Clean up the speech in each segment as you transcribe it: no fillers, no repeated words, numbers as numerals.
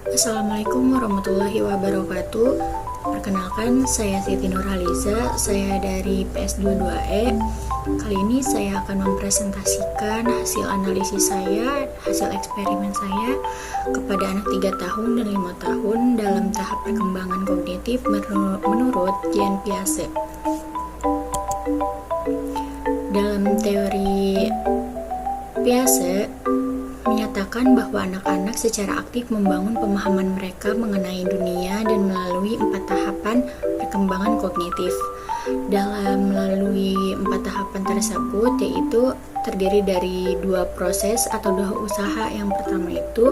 Assalamualaikum warahmatullahi wabarakatuh. Perkenalkan, saya Siti Nurhaliza, saya dari PS22E. Kali ini saya akan mempresentasikan hasil analisis saya, hasil eksperimen saya kepada anak 3 tahun dan 5 tahun dalam tahap perkembangan kognitif menurut Jean Piaget. Dalam teori Piaget menyatakan bahwa anak-anak secara aktif membangun pemahaman mereka mengenai dunia dan melalui 4 tahapan perkembangan kognitif. Melalui 4 tahapan tersebut, yaitu terdiri dari 2 proses atau 2 usaha. Yang pertama itu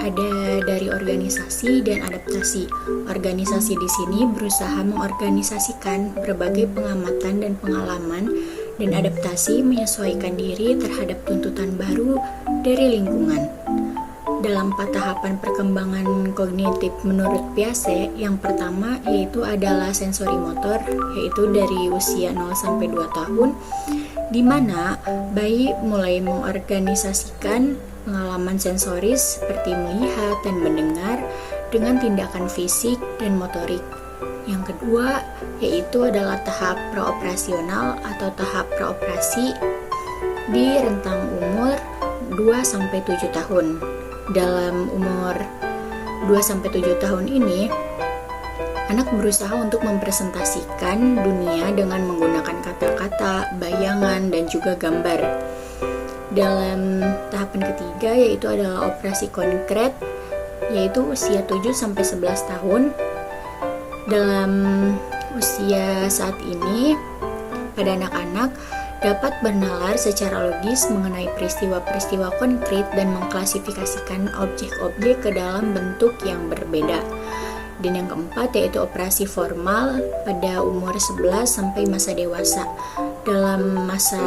ada dari organisasi dan adaptasi. Organisasi di sini berusaha mengorganisasikan berbagai pengamatan dan pengalaman, dan adaptasi menyesuaikan diri terhadap tuntutan baru dari lingkungan. Dalam 4 tahapan perkembangan kognitif menurut Piaget, yang pertama yaitu adalah sensori motor, yaitu dari usia 0 sampai 2 tahun, di mana bayi mulai mengorganisasikan pengalaman sensoris seperti melihat dan mendengar dengan tindakan fisik dan motorik. Yang kedua yaitu adalah tahap praoperasional atau tahap praoperasi di rentang umur 2-7 tahun. Dalam umur 2-7 tahun ini, anak berusaha untuk mempresentasikan dunia dengan menggunakan kata-kata, bayangan, dan juga gambar. Dalam tahapan ketiga yaitu adalah operasi konkret, yaitu usia 7-11 tahun. Dalam usia saat ini, pada anak-anak dapat bernalar secara logis mengenai peristiwa-peristiwa konkret dan mengklasifikasikan objek-objek ke dalam bentuk yang berbeda. Dan yang keempat yaitu operasi formal pada umur 11 sampai masa dewasa. Dalam masa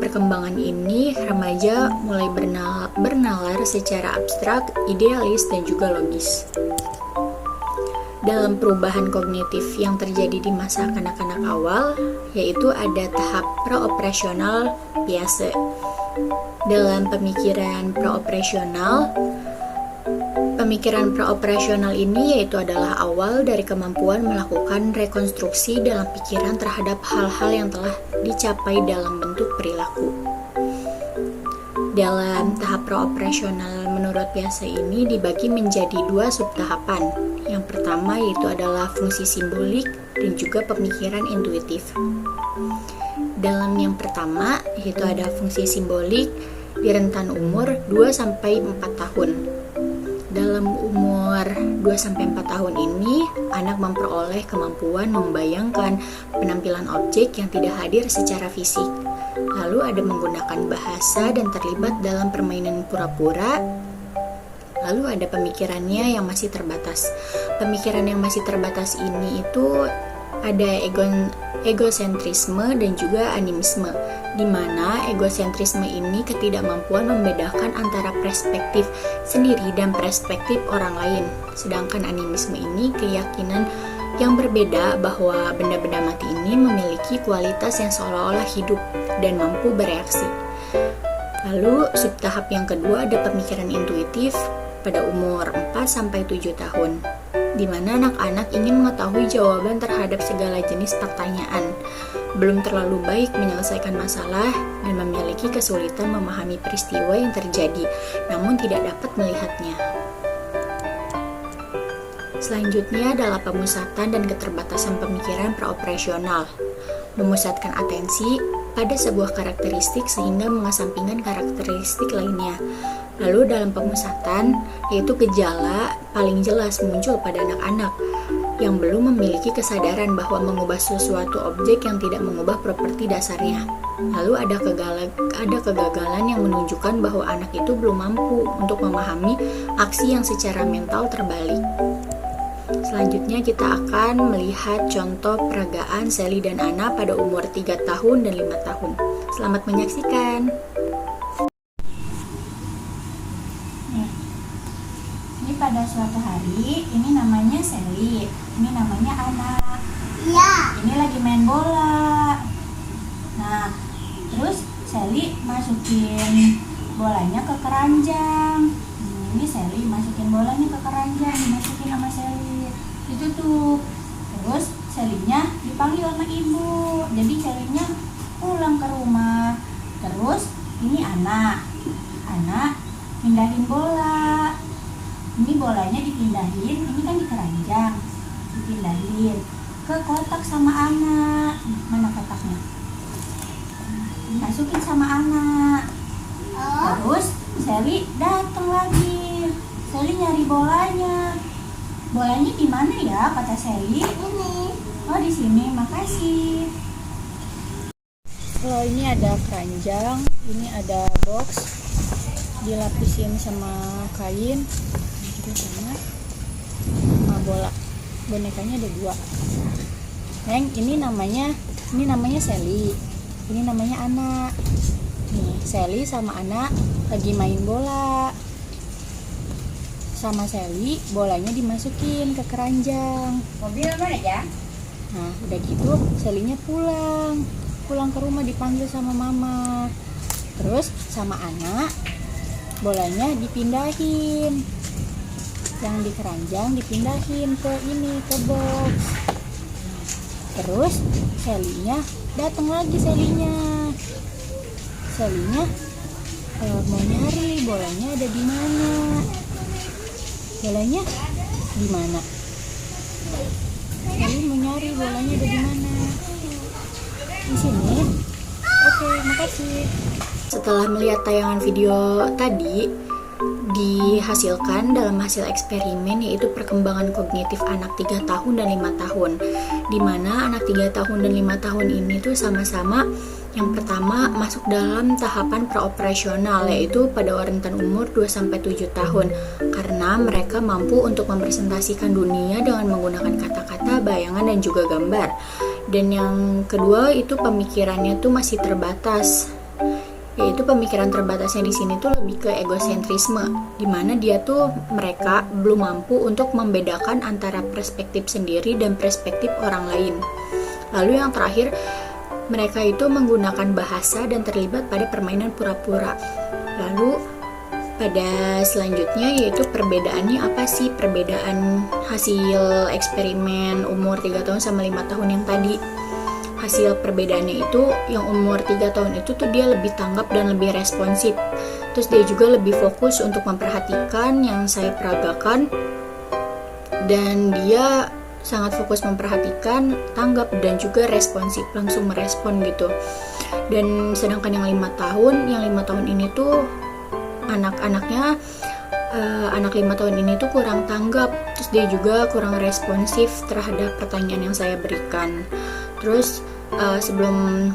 perkembangan ini, remaja mulai bernalar secara abstrak, idealis, dan juga logis. Dalam perubahan kognitif yang terjadi di masa kanak-kanak awal, yaitu ada tahap praoperasional Piaget. Dalam pemikiran praoperasional ini yaitu adalah awal dari kemampuan melakukan rekonstruksi dalam pikiran terhadap hal-hal yang telah dicapai dalam bentuk perilaku. Dalam tahap praoperasional menurut Piaget ini dibagi menjadi 2 subtahapan. Yang pertama yaitu adalah fungsi simbolik dan juga pemikiran intuitif. Dalam yang pertama yaitu ada fungsi simbolik di rentan umur 2-4 tahun. Dalam umur 2-4 tahun ini, anak memperoleh kemampuan membayangkan penampilan objek yang tidak hadir secara fisik. Lalu ada menggunakan bahasa dan terlibat dalam permainan pura-pura. Lalu ada pemikirannya yang masih terbatas. Pemikiran yang masih terbatas ini itu ada egosentrisme dan juga animisme, di mana egosentrisme ini ketidakmampuan membedakan antara perspektif sendiri dan perspektif orang lain. Sedangkan animisme ini keyakinan yang berbeda bahwa benda-benda mati ini memiliki kualitas yang seolah-olah hidup dan mampu bereaksi. Lalu subtahap yang kedua ada pemikiran intuitif pada umur 4-7 tahun, di mana anak-anak ingin mengetahui jawaban terhadap segala jenis pertanyaan, belum terlalu baik menyelesaikan masalah, dan memiliki kesulitan memahami peristiwa yang terjadi, namun tidak dapat melihatnya. Selanjutnya adalah pemusatan dan keterbatasan pemikiran praoperasional, memusatkan atensi pada sebuah karakteristik sehingga mengesampingkan karakteristik lainnya. Lalu dalam pemusatan, yaitu gejala paling jelas muncul pada anak-anak yang belum memiliki kesadaran bahwa mengubah sesuatu objek yang tidak mengubah properti dasarnya. Lalu ada kegagalan yang menunjukkan bahwa anak itu belum mampu untuk memahami aksi yang secara mental terbalik. Selanjutnya kita akan melihat contoh peragaan Sally dan Anna pada umur 3 tahun dan 5 tahun. Selamat menyaksikan. Ini pada suatu hari, ini namanya Sally, ini namanya Anna. Iya. Ini lagi main bola. Nah, terus Sally masukin bolanya ke keranjang. Ini Sally masukin bolanya ke keranjang, dimasukin sama Sally, ditutup. Terus Sally-nya dipanggil sama ibu, jadi Sally-nya pulang ke rumah. Terus ini anak pindahin bola. Ini bolanya dipindahin, ini kan di keranjang, dipindahin ke kotak sama anak. Mana kotaknya? Masukin sama anak. Terus Sally datang lagi. Sally nyari bolanya. Bolanya di mana ya, kata Sally? Ini. Oh, di sini. Makasih. Kalau ini ada keranjang, ini ada box, dilapisin sama kain, terus sama bola. Bonekanya ada 2. Neng, ini namanya Sally. Ini namanya anak. Nih, Sally sama anak lagi main bola. Sama Sally, bolanya dimasukin ke keranjang. Mobil mana ya? Nah, udah gitu, Sally-nya pulang ke rumah, dipanggil sama mama. Terus sama anak, bolanya dipindahin. Yang di keranjang dipindahin ke box. Terus Sally-nya datang lagi. Sally-nya mau nyari bolanya ada di mana. Bolanya di mana? Sally mau nyari bolanya ada di mana. Di sini. Oke, makasih. Setelah melihat tayangan video tadi, dihasilkan dalam hasil eksperimen yaitu perkembangan kognitif anak 3 tahun dan 5 tahun, di mana anak 3 tahun dan 5 tahun ini tuh sama-sama yang pertama masuk dalam tahapan praoperasional, yaitu pada rentan umur 2-7 tahun, karena mereka mampu untuk mempresentasikan dunia dengan menggunakan kata-kata, bayangan, dan juga gambar. Dan yang kedua itu pemikirannya tuh masih terbatas, yaitu pemikiran terbatasnya di sini tuh lebih ke egosentrisme, dimana mereka belum mampu untuk membedakan antara perspektif sendiri dan perspektif orang lain. Lalu yang terakhir, mereka itu menggunakan bahasa dan terlibat pada permainan pura-pura. Lalu pada selanjutnya yaitu perbedaannya apa sih, perbedaan hasil eksperimen umur 3 tahun sama 5 tahun yang tadi. Hasil perbedaannya itu yang umur 3 tahun itu tuh dia lebih tanggap dan lebih responsif. Terus dia juga lebih fokus untuk memperhatikan yang saya peragakan, dan dia sangat fokus memperhatikan, tanggap, dan juga responsif, langsung merespon gitu. Dan sedangkan yang 5 tahun ini tuh anak-anaknya anak 5 tahun ini tuh kurang tanggap, terus dia juga kurang responsif terhadap pertanyaan yang saya berikan. Terus sebelum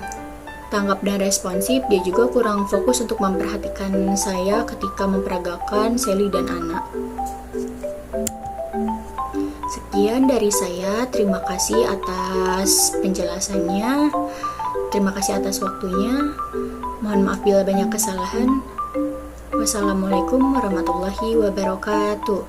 tanggap dan responsif, dia juga kurang fokus untuk memperhatikan saya ketika memperagakan Sally dan anak. Sekian dari saya, terima kasih atas penjelasannya, terima kasih atas waktunya. Mohon maaf bila banyak kesalahan. Wassalamualaikum warahmatullahi wabarakatuh.